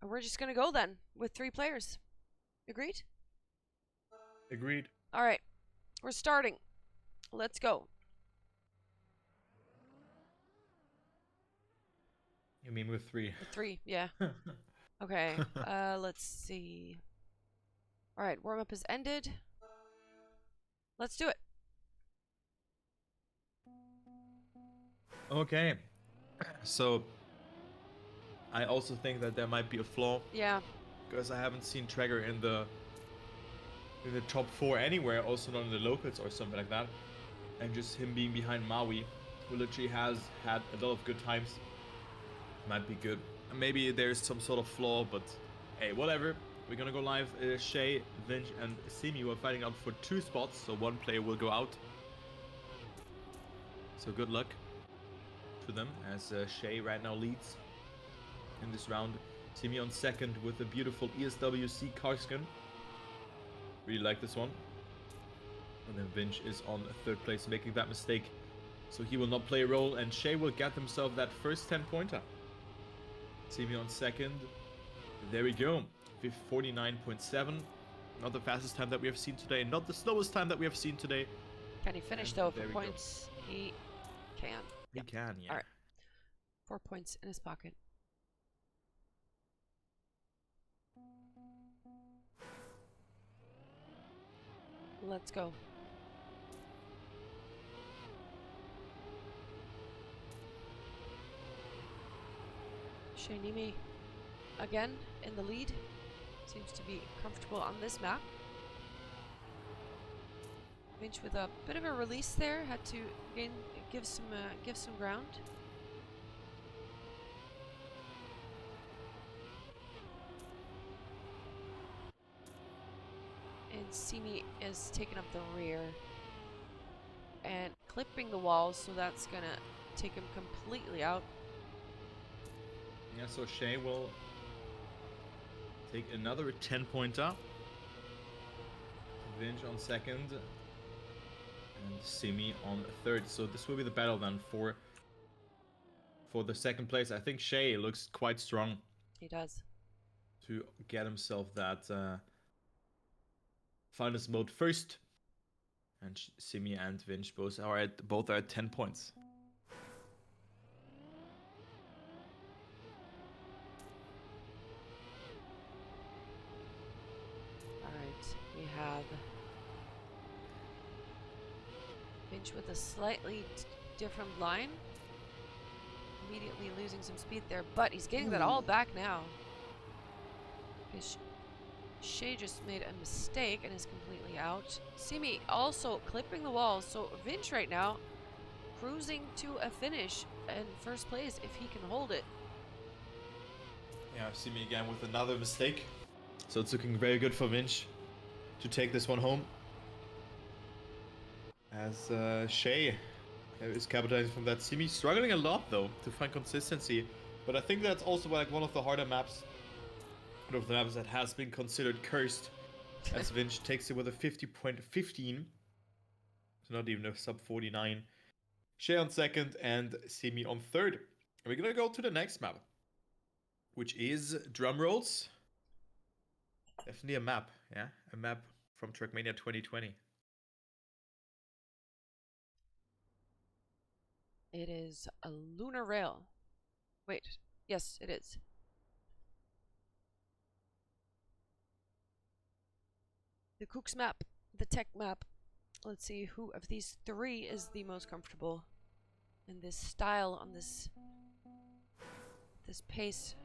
we're just gonna go then with 3 players. Agreed? Agreed. All right, we're starting. Let's go. You mean with 3? With 3, yeah. Okay, let's see. All right, warm-up has ended. Let's do it. Okay. So, I also think that there might be a flaw. Yeah. Because I haven't seen Tracker in the top 4 anywhere, also not in the locals or something like that. And just him being behind Maui, who literally has had a lot of good times, might be good. Maybe there's some sort of flaw, but hey, whatever. We're gonna go live. Shay, VIINCH, and Simi are fighting out for 2 spots, so 1 player will go out. So good luck to them, as Shay right now leads in this round. Simi on second with a beautiful ESWC car skin. Really like this one. And then VIINCH is on 3rd place, making that mistake. So he will not play a role, and Shay will get himself that first 10-pointer. Simi on second. There we go. 49.7. Not the fastest time that we have seen today. Not the slowest time that we have seen today. Can he finish, though, for points? He can. He can, yeah. All right. 4 points in his pocket. Let's go. Sheinimi again in the lead. Seems to be comfortable on this map. VIINCH with a bit of a release there, had to give some ground. And Simi is taking up the rear and clipping the walls, so that's gonna take him completely out. Yeah, so Shay will take another 10-pointer. VIINCH on second. And Simi on third. So this will be the battle then for the second place. I think Shay looks quite strong. He does. To get himself that finals mode first. And Simi and VIINCH both are at 10 points. Alright, we have VIINCH with a slightly different line. Immediately losing some speed there, but he's getting that all back now. Shay just made a mistake and is completely out. Simi also clipping the walls, so VIINCH right now cruising to a finish in first place if he can hold it. Yeah, Simi again with another mistake. So it's looking very good for VIINCH to take this one home. As Shay is capitalizing from that. Simi struggling a lot though to find consistency. But I think that's also like one of the harder maps. One of the maps that has been considered cursed. As VIINCH takes it with a 50.15. So not even a sub 49. Shay on second and Simi on third. And we're gonna go to the next map. Which is drum rolls. Definitely a map, yeah? A map from Trackmania 2020. It is a lunar rail. Wait, yes, it is. The Kooks map, the tech map. Let's see who of these 3 is the most comfortable in this style, on this pace.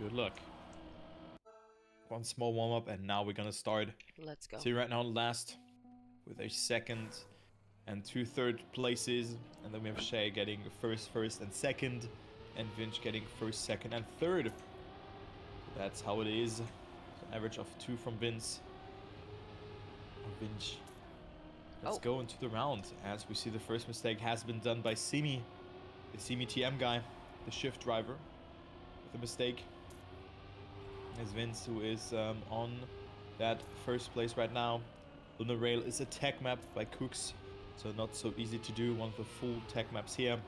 Good luck. One small warm-up and now we're gonna start. Let's go. See right now last with a second and 2 third places. And then we have Shay getting first, and second. And VIINCH getting first, second, and third. That's how it is. An average of 2 from VIINCH. Let's go into the round. As we see the first mistake has been done by Simi. The Simi TM guy. The shift driver. With a mistake. As VIINCH, who is on that first place right now. Lunar Rail is a tech map by Kooks. So not so easy to do. One of the full tech maps here. As we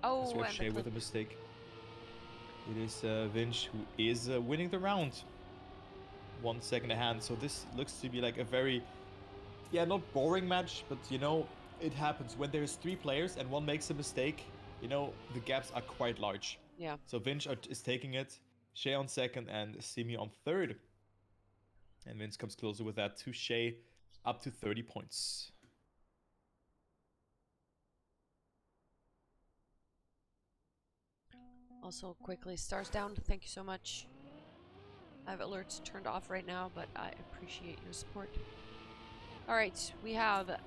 Oh, have and the Shay with clip. a mistake. It is VIINCH who is winning the round. 1 second ahead. So this looks to be like a very, not boring match, but you know, it happens when there's 3 players and one makes a mistake. You know, the gaps are quite large. Yeah. So VIINCH is taking it. Shay on second and Simi on third. And VIINCH comes closer with that to Shay, up to 30 points. Also, quickly, stars down. Thank you so much. I have alerts turned off right now, but I appreciate your support. Alright, we have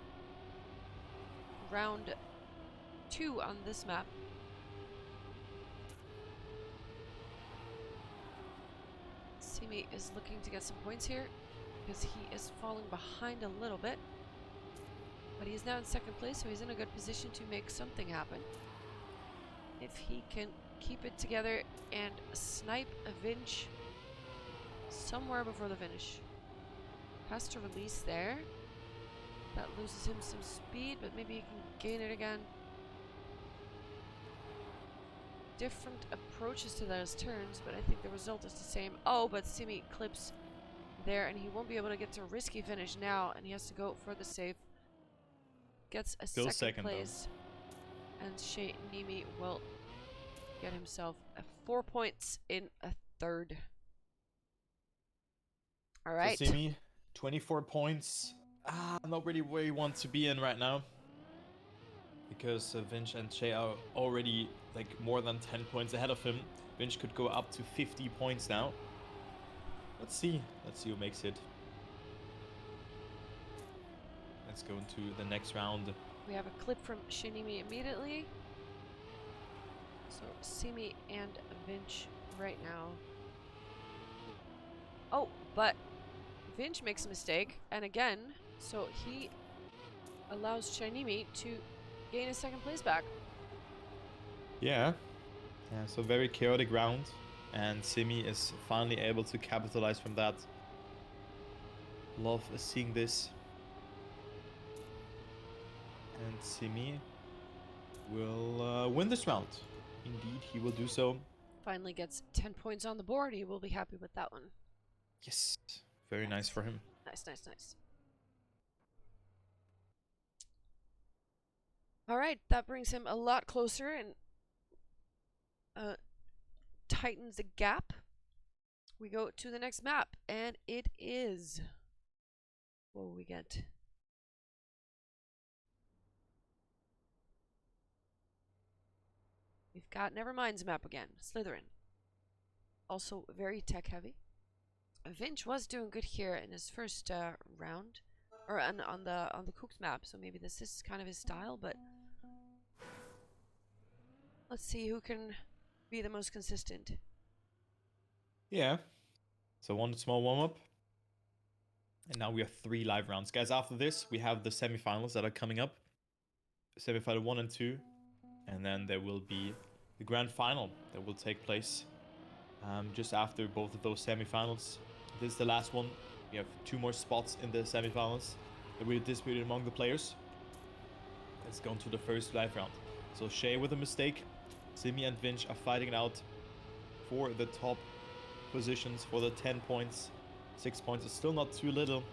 round 2 on this map. Simi is looking to get some points here because he is falling behind a little bit. But he is now in second place, so he's in a good position to make something happen. If he can keep it together and snipe a VIINCH somewhere before the finish. Has to release there. That loses him some speed, but maybe he can gain it again. Different approaches to those turns, but I think the result is the same. Oh, but Simi clips there, and he won't be able to get to a risky finish now, and he has to go for the safe. Gets a Still second second place, and Sheinimi will get himself 4 points in a third. All right. So Simi, 24 points. Not really where you want to be in right now. Because VIINCH and Shay are already like more than 10 points ahead of him. VIINCH could go up to 50 points now. Let's see. Let's see who makes it. Let's go into the next round. We have a clip from Sheinimi immediately. So Simi and VIINCH right now. Oh, but VIINCH makes a mistake, and again, so he allows Sheinimi to gain his second place back. Yeah, so very chaotic round, and Simi is finally able to capitalize from that. Love seeing this. And Simi will win this round. Indeed, he will do so. Finally gets 10 points on the board. He will be happy with that one. Yes, very nice for him. Nice, nice, nice. All right, that brings him a lot closer and tightens the gap. We go to the next map, and it is... What will we get? We've got Nevermind's map again, Slytherin. Also very tech heavy. VIINCH was doing good here in his first round, or on the Cook's map. So maybe this is kind of his style, but let's see who can be the most consistent. Yeah. So one small warm-up. And now we have 3 live rounds. Guys, after this, we have the semifinals that are coming up. Semifinal 1 and 2. And then there will be the grand final that will take place just after both of those semifinals. This is the last one. We have 2 more spots in the semifinals that we distributed among the players. Let's go into the first live round. So Shay with a mistake. Simi and VIINCH are fighting it out for the top positions for the 10 points. 6 points is still not too little,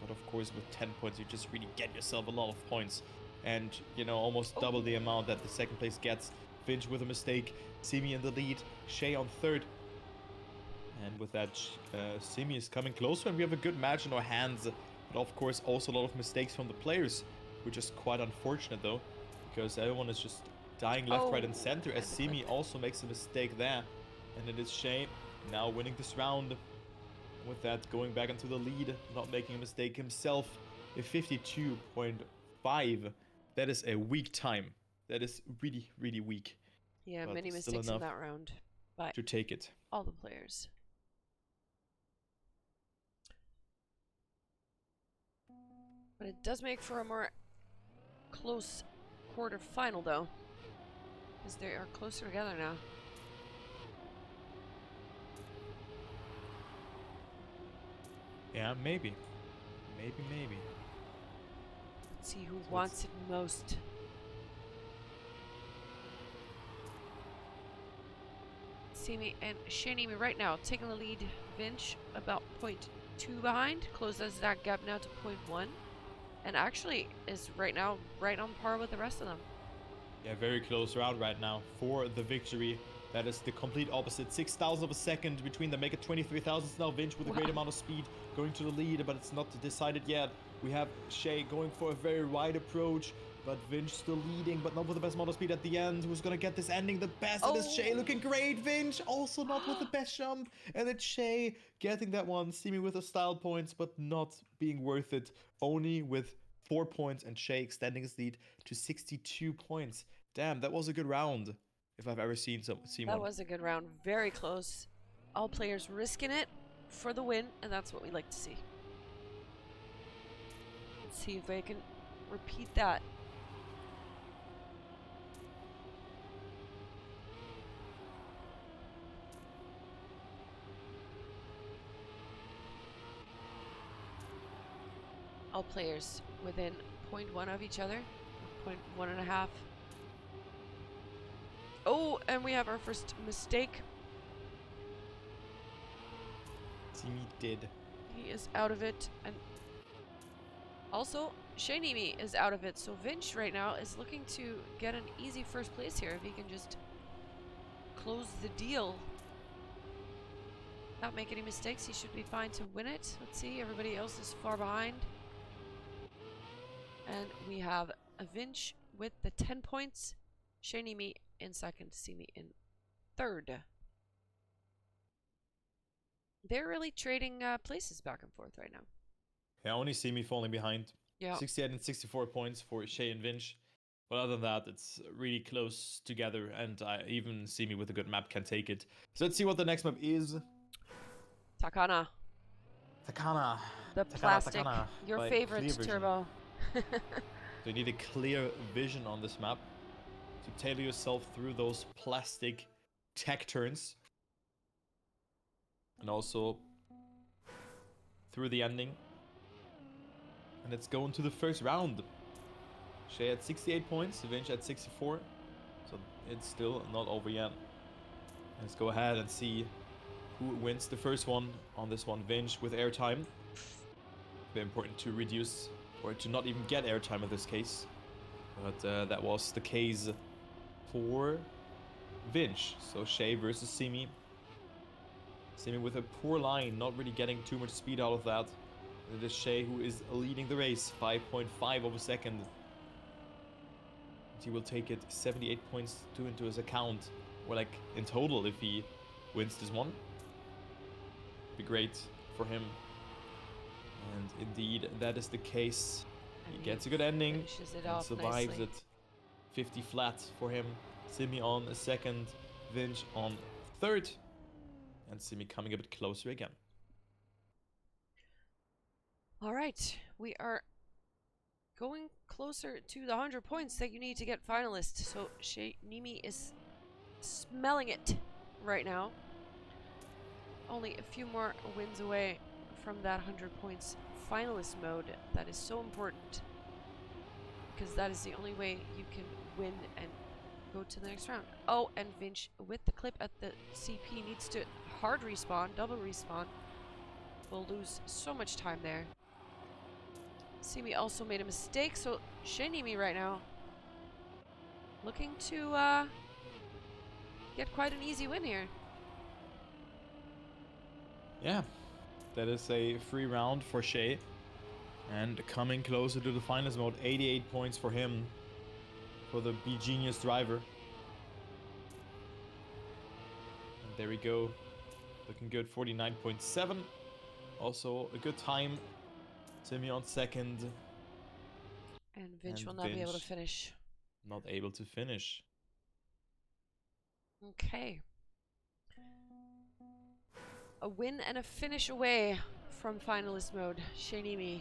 but of course with 10 points you just really get yourself a lot of points, and you know, almost double the amount that the second place gets. VIINCH with a mistake, Simi in the lead, Shay on third, and with that Simi is coming closer, and we have a good match in our hands, but of course also a lot of mistakes from the players, which is quite unfortunate though, because everyone is just dying left, right and center, as Simi also makes a mistake there, and it is Shay now winning this round. With that, going back into the lead, not making a mistake himself, a 52.5. That is a weak time. That is really, really weak. Yeah, many mistakes in that round by to take it. All the players. But it does make for a more close quarterfinal, though, because they are closer together now. Yeah, maybe. Maybe. Let's see who So wants it most. Simi and Sheinimi right now taking the lead. VIINCH about 0.2 behind. Closes that gap now to 0.1. And actually is right now right on par with the rest of them. Yeah, very close round right now for the victory. That is the complete opposite. 6,000 of a second between them. Make it 23,000. Now VIINCH with a great amount of speed going to the lead, but it's not decided yet. We have Shay going for a very wide approach, but VIINCH still leading, but not with the best amount of speed at the end. Who's gonna get this ending the best? It is Shay looking great. VIINCH also not with the best jump, and it's Shay getting that one. Simi with the style points, but not being worth it. Only with 4 points, and Shay extending his lead to 62 points. Damn, that was a good round. If I've ever seen one. That was a good round. Very close. All players risking it for the win, and that's what we like to see. Let's see if they can repeat that. All players within 0.1 of each other, 0.1.5. Oh, and we have our first mistake. Simi did. He is out of it, and also Sheinimi is out of it. So VIINCH right now is looking to get an easy first place here if he can just close the deal. Not make any mistakes, he should be fine to win it. Let's see, everybody else is far behind. And we have a VIINCH with the 10 points, Sheinimi in second, Simi in third. They're really trading places back and forth right now. Yeah, only Simi falling behind. Yeah. 68 and 64 points for Shay and VIINCH. But other than that, it's really close together, and even Simi with a good map can take it. So let's see what the next map is. Takana. Takana. The plastic. Your favorite, Turbo. So you need a clear vision on this map to tailor yourself through those plastic tech turns. And also through the ending. And let's go into the first round. Shay at 68 points, VIINCH at 64. So it's still not over yet. Let's go ahead and see who wins the first one on this one. VIINCH with airtime. Very important to reduce or to not even get airtime in this case. But that was the case for VIINCH. So Shay versus Simi. Simi with a poor line, not really getting too much speed out of that. And it is Shay who is leading the race, 5.5 of a second. He will take it 78 points into his account, or like in total if he wins this one. Be great for him. And indeed, that is the case. He gets a good ending and survives nicely. it. 50 flat for him. Simi on second, VIINCH on third, and Simi coming a bit closer again. All right, we are going closer to the 100 points that you need to get finalist. So Sheinimi is smelling it right now. Only a few more wins away from that 100 points finalist mode. That is so important because that is the only way you can win and go to the next round. Oh, and VIINCH with the clip at the CP needs to hard respawn, double respawn. We'll lose so much time there. Simi also made a mistake, so Sheinimi right now looking to get quite an easy win here. Yeah, that is a free round for Shay. And coming closer to the finals mode, 88 points for him, for the beGenius driver. And there we go, looking good, 49.7. Also a good time. Simi on second. And VIINCH will not be able to finish. Not able to finish. Okay. A win and a finish away from finalist mode. Sheinimi.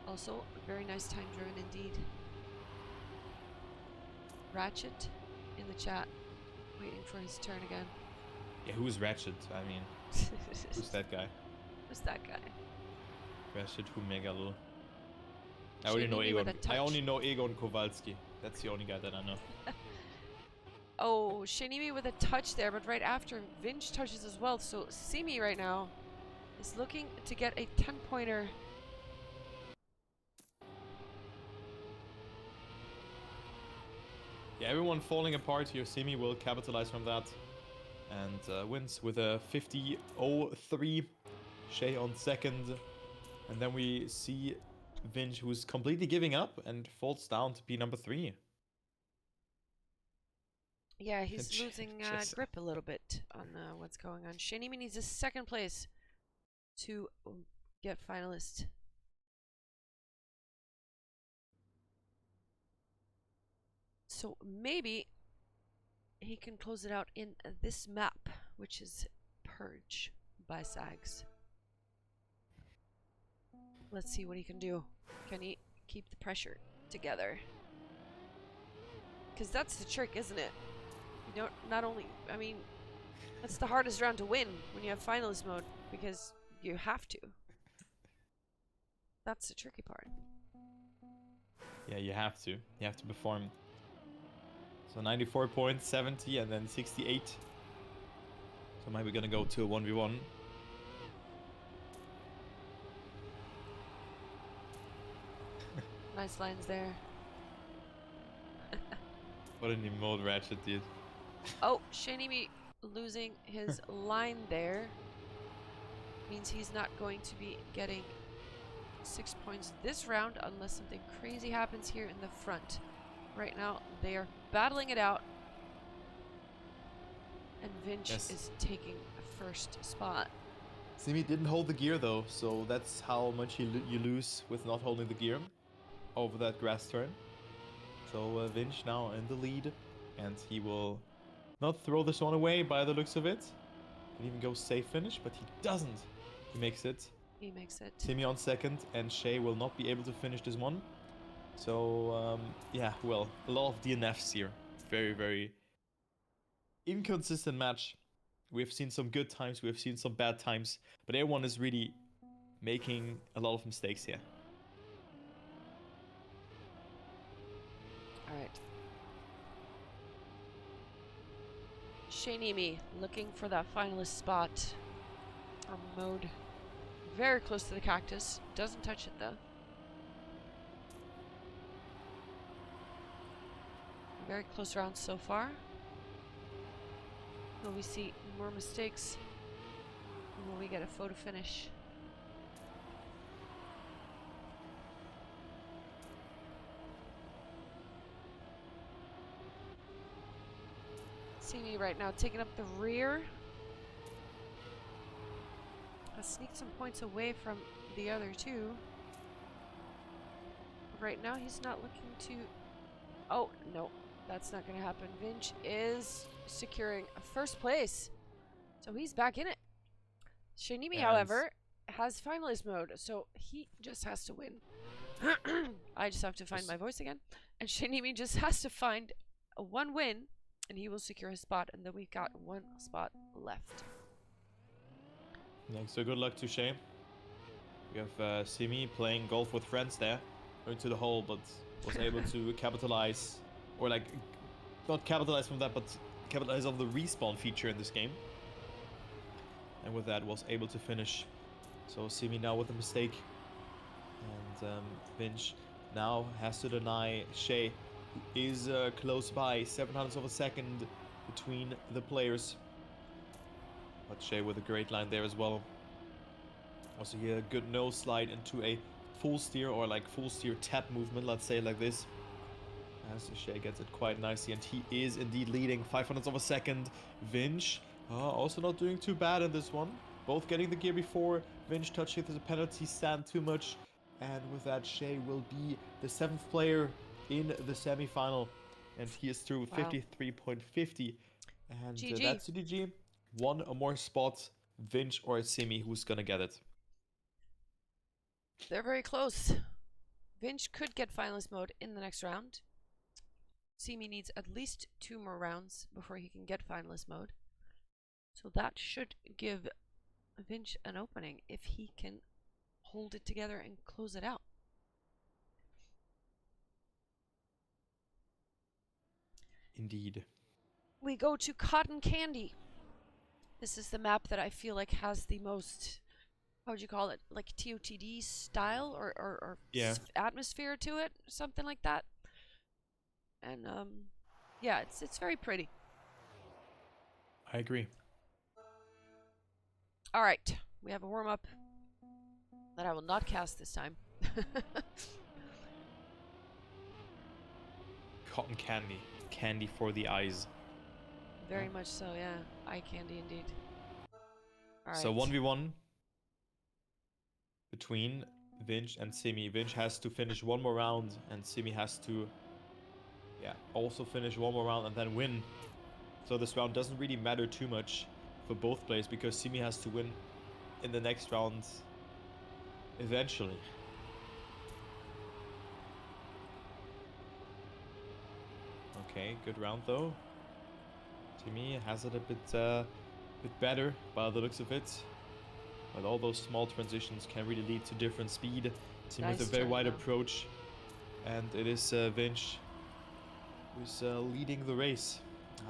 Also, a very nice time driven indeed. Ratchet in the chat, waiting for his turn again. Yeah, who's Ratchet? I mean, who's that guy? Who's that guy? Ratchet Humegalul. I only know Egon Kowalski. That's the only guy that I know. Oh, Sheinimi with a touch there, but right after VIINCH touches as well. So Simi right now is looking to get a 10-pointer. Yeah, everyone falling apart here. Simi will capitalize from that and wins with a 50-03. Shay on second. And then we see VIINCH, who's completely giving up and falls down to be number 3. Yeah, he's losing grip a little bit on what's going on. Sheinimi needs a second place to get finalist. So maybe he can close it out in this map, which is Purge by Sags. Let's see what he can do. Can he keep the pressure together? Because that's the trick, isn't it? You don't, not only, I mean, that's the hardest round to win when you have finalist mode, because you have to. That's the tricky part. Yeah, you have to. You have to perform. So 94 points, 70, and then 68. So maybe we're gonna go to a 1v1. Nice lines there. What an emote Ratchet did. Oh, Sheinimi losing his line there. Means he's not going to be getting 6 points this round unless something crazy happens here in the front. Right now, they are battling it out. And VIINCH is taking a first spot. Simi didn't hold the gear though, so that's how much you lose with not holding the gear over that grass turn. So VIINCH now in the lead, and he will not throw this one away by the looks of it. Can even go safe finish, but he doesn't. He makes it. He makes it. Simi on second, and Shay will not be able to finish this one. So, yeah, well, a lot of DNFs here. Very, very inconsistent match. We've seen some good times, we've seen some bad times, but everyone is really making a lot of mistakes here. Alright. Sheinimi looking for that finalist spot or mode. Very close to the cactus. Doesn't touch it though. Very close round so far. Will we see more mistakes? Or will we get a photo finish? Simi right now taking up the rear. Has sneaked some points away from the other two. Right now he's not looking to... Oh, no. That's not going to happen. VIINCH is securing a first place. So he's back in it. Sheinimi, however, has finalist mode. So he just has to win. I just have to find my voice again. And Sheinimi just has to find a 1 win. And he will secure his spot. And then we've got 1 spot left. Yeah, so good luck to Shay. We have Simi playing golf with friends there. Going to the hole, but was able to capitalize. Or like, not capitalize from that, but capitalize on the respawn feature in this game. And with that was able to finish. So Simi now with a mistake. And VIINCH now has to deny Shay, who is close by, 700ths of a second between the players. But Shay with a great line there as well. Also here a good nose slide into a full steer, or like full steer tap movement, let's say like this. As Shay gets it quite nicely, and he is indeed leading 500ths of a second. VIINCH also not doing too bad in this one. Both getting the gear before VIINCH touching the penalty stand too much. And with that, Shay will be the 7th player in the semi-final. And he is through with 53.50. And that's GG. 1 more spot. VIINCH or Simi, who's gonna get it? They're very close. VIINCH could get finalist mode in the next round. Simi needs at least 2 more rounds before he can get finalist mode. So that should give VIINCH an opening if he can hold it together and close it out. Indeed. We go to Cotton Candy. This is the map that I feel like has the most, how would you call it, like TOTD style or Yeah. atmosphere to it, something like that. And yeah, it's very pretty. I agree. All right, we have a warm up that I will not cast this time. Cotton candy. Candy for the eyes. Very much so, yeah. Eye candy indeed. All right. So 1v1 between VIINCH and Simi. VIINCH has to finish one more round, and Simi has to, also finish one more round and then win. So this round doesn't really matter too much for both players because Simi has to win in the next round eventually. Okay, good round though. Simi has it a bit better by the looks of it. But all those small transitions can really lead to different speed. Simi with a very wide approach. And it is VIINCH who's leading the race.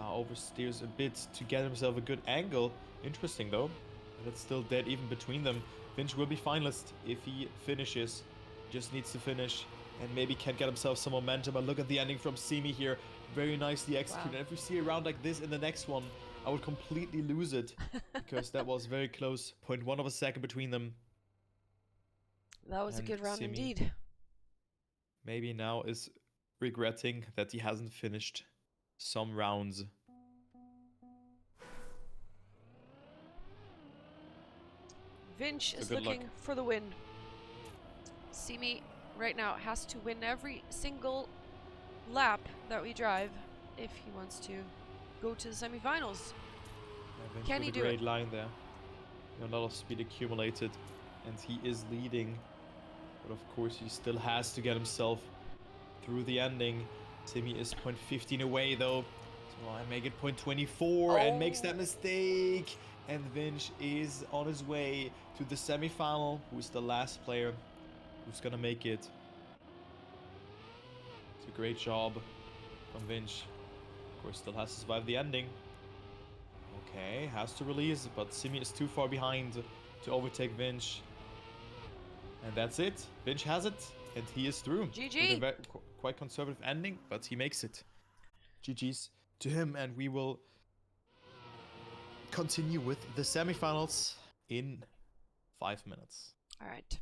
Oversteers a bit to get himself a good angle. Interesting though. And it's still dead even between them. VIINCH will be finalist if he finishes. Just needs to finish. And maybe can get himself some momentum. But look at the ending from Simi here. Very nicely executed. Wow. And if we see a round like this in the next one, I would completely lose it. Because that was very close. 0.1 of a second between them. That was a good round indeed. Maybe now is regretting that he hasn't finished some rounds. VIINCH is looking for the win. Simi right now has to win every single lap that we drive if he wants to go to the semifinals. Can he do it? Great line there. A lot of speed accumulated, and he is leading. But of course, he still has to get himself through the ending. Simi is 0.15 away though. So I make it 0.24 and makes that mistake. And VIINCH is on his way to the semi-final. Who's the last player who's gonna make it? It's a great job from VIINCH. Of course, still has to survive the ending. Okay, has to release, but Simi is too far behind to overtake VIINCH. And that's it. VIINCH has it, and he is through. GG! With a quite conservative ending, but he makes it. GG's to him, and we will continue with the semifinals in 5 minutes. All right.